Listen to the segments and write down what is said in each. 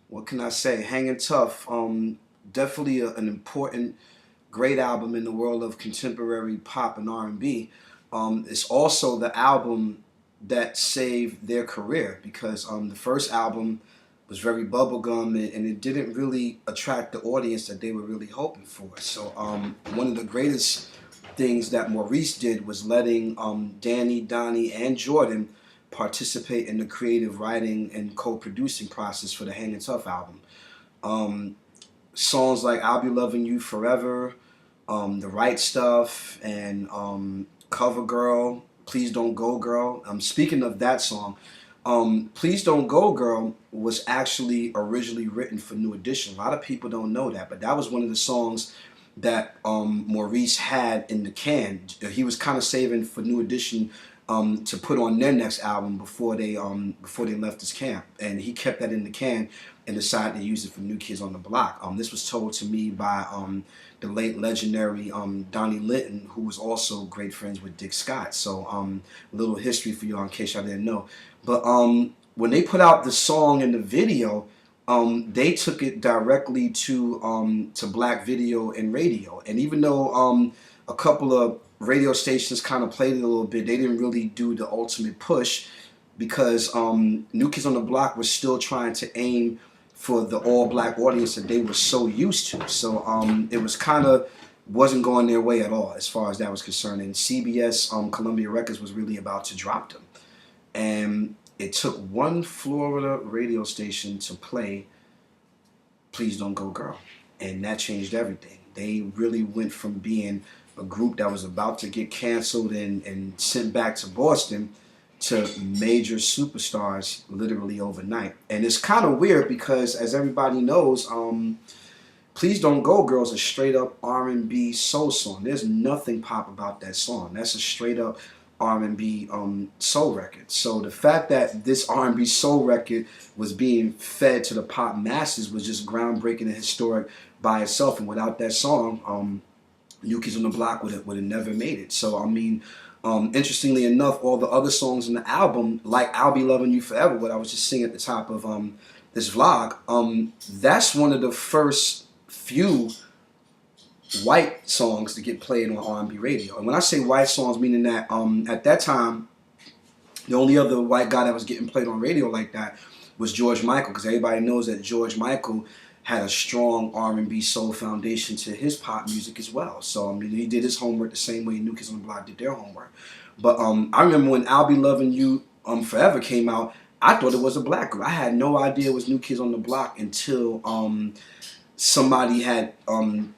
What can I say? Hanging Tough. Definitely an important, great album in the world of contemporary pop and R&B. It's also the album that saved their career because the first album was very bubblegum and it didn't really attract the audience that they were really hoping for. So one of the greatest things that Maurice did was letting Danny, Donnie, and Jordan participate in the creative writing and co-producing process for the Hangin' Tough album. Um, Songs like "I'll Be Loving You Forever," "The Right Stuff," and "Cover Girl," "Please Don't Go Girl." Speaking of that song, "Please Don't Go Girl" was actually originally written for New Edition. A lot of people don't know that, but that was one of the songs that Maurice had in the can. He was kind of saving for New Edition to put on their next album before they left his camp, and he kept that in the can and decided to use it for New Kids on the Block. This was told to me by the late legendary Donnie Linton, who was also great friends with Dick Scott. So a little history for you in case y'all didn't know. But when they put out the song and the video, they took it directly to black video and radio. And even though a couple of radio stations kind of played it a little bit, they didn't really do the ultimate push because New Kids on the Block was still trying to aim for the all-black audience that they were so used to. So it was kind of wasn't going their way at all as far as that was concerned. And CBS, Columbia Records, was really about to drop them. And it took one Florida radio station to play "Please Don't Go Girl," and that changed everything. They really went from being a group that was about to get canceled and sent back to Boston to major superstars literally overnight. And it's kind of weird because, as everybody knows, "Please Don't Go Girl" is a straight up R&B soul song. There's nothing pop about that song. That's a straight up R&B soul record. So the fact that this R&B soul record was being fed to the pop masses was just groundbreaking and historic by itself. And without that song, New Kids on the Block would have never made it. So I mean, interestingly enough, all the other songs in the album, like "I'll Be Loving You Forever," what I was just singing at the top of this vlog, that's one of the first few white songs to get played on R&B radio. And when I say white songs, meaning that at that time, the only other white guy that was getting played on radio like that was George Michael, because everybody knows that George Michael had a strong R&B soul foundation to his pop music as well. So I mean, he did his homework the same way New Kids on the Block did their homework. But I remember when "I'll Be Loving You Forever" came out, I thought it was a black group. I had no idea it was New Kids on the Block until somebody had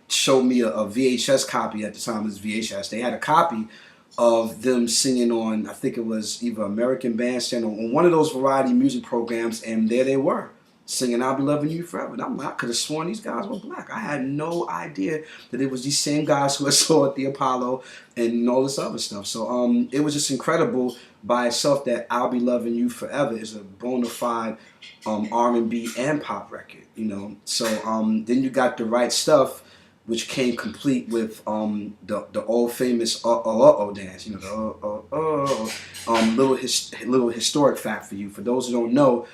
showed me a VHS copy. At the time it was VHS. They had a copy of them singing on, I think it was either American Bandstand or on one of those variety music programs, and there they were singing "I'll Be Loving You Forever." And I'm like, I could have sworn these guys were black. I had no idea that it was these same guys who I saw at the Apollo and all this other stuff. So it was just incredible by itself that "I'll Be Loving You Forever" is a bona fide R&B and pop record, you know. So then you got "The Right Stuff," which came complete with the old famous uh-oh dance, you know, the little historic fact for you. For those who don't know,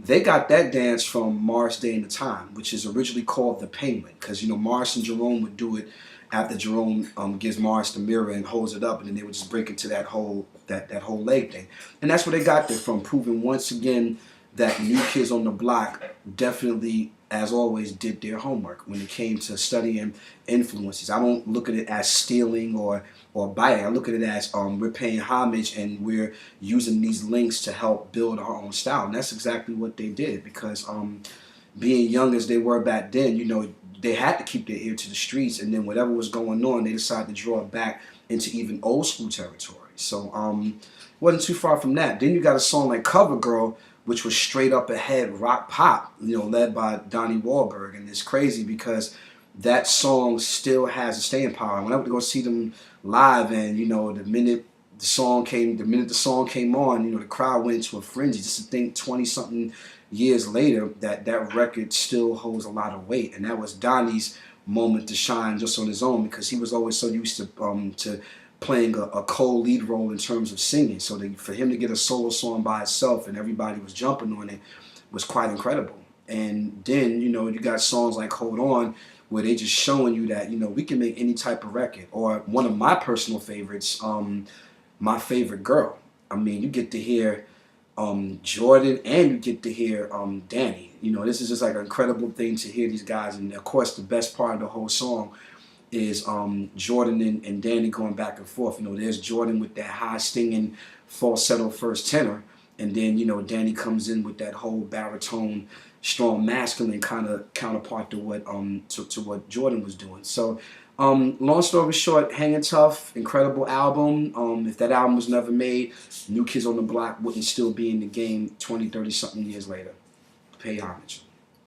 they got that dance from Morris Day and the Time, which is originally called the Penguin, because you know Morris and Jerome would do it after Jerome gives Morris the mirror and holds it up, and then they would just break into that whole leg thing, and that's where they got there from, proving once again that New Kids on the Block definitely, as always, did their homework when it came to studying influences. I don't look at it as stealing or biting. I look at it as we're paying homage and we're using these links to help build our own style. And that's exactly what they did, because being young as they were back then, you know, they had to keep their ear to the streets, and then whatever was going on, they decided to draw it back into even old school territory. So wasn't too far from that. Then you got a song like "Cover Girl," which was straight up ahead rock pop, you know, led by Donnie Wahlberg. And it's crazy because that song still has a staying power. When I went to go see them live, and you know, the minute the song came on, you know, the crowd went into a frenzy. Just to think 20-something years later that record still holds a lot of weight. And that was Donnie's moment to shine just on his own, because he was always so used to playing a co-lead role in terms of singing. So for him to get a solo song by itself and everybody was jumping on it was quite incredible. And then, you know, you got songs like Hold On, where they just showing you that, you know, we can make any type of record. Or one of my personal favorites, My Favorite Girl. I mean, you get to hear Jordan, and you get to hear Danny. You know, this is just like an incredible thing to hear these guys. And of course, the best part of the whole song is Jordan and Danny going back and forth. You know, there's Jordan with that high stinging falsetto first tenor, and then, you know, Danny comes in with that whole baritone, strong masculine kind of counterpart to what to what Jordan was doing. So, long story short, Hangin' Tough, incredible album. If that album was never made, New Kids on the Block wouldn't still be in the game 20, 30 something years later. Pay homage.